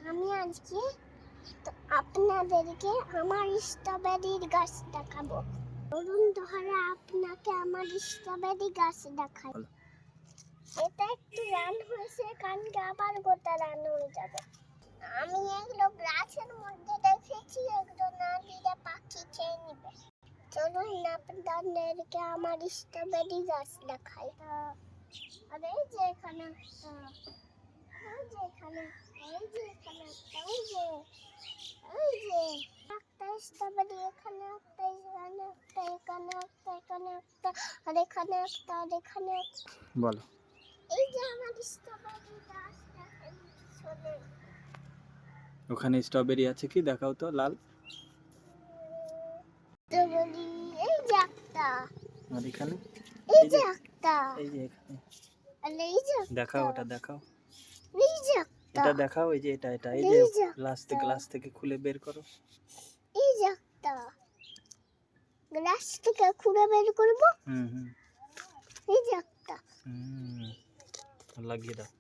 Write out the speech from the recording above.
আমি আজকে আপনাদেরকে আমার স্ট্রবেরির গাছ দেখাবো। ধরুন ধরে আপনাকে আমার স্ট্রবেরি গাছ দেখাই। এটা একটু রান হয়েছে, কানকে আবার গোটা রান হয়ে যাবে। আমি এগুলো গাছের মধ্যে দেখেছি, এগুলো না দিলে পাখি খেয়ে নিবে। চলুন আপনাদেরকে আমার স্ট্রবেরি গাছ দেখাই। আর এই যে এখানে একটা স্ট্রবেরি, এখানে একটা, এখানে একটা, আর এখানে একটা, আর এখানে একটা। বলো। এই যে আমার স্ট্রবেরি গাছ দেখেন পিছনে। ওখানে স্ট্রবেরি আছে কি দেখাও তো, লাল স্ট্রবেরি এই যে একটা, আর এখানে এই যে একটা, এই যে এখানে আর এই যে দেখাও, ওটা দেখাও, এই যে একটা, এটা দেখাও, এই যে এটা এই যে গ্লাস থেকে খুলে বের করো। এই যে একটা গ্লাস থেকে খুঁড়ে বের করবো। হুম হুম এই যে একটা হুম লাগিয়ে দাও।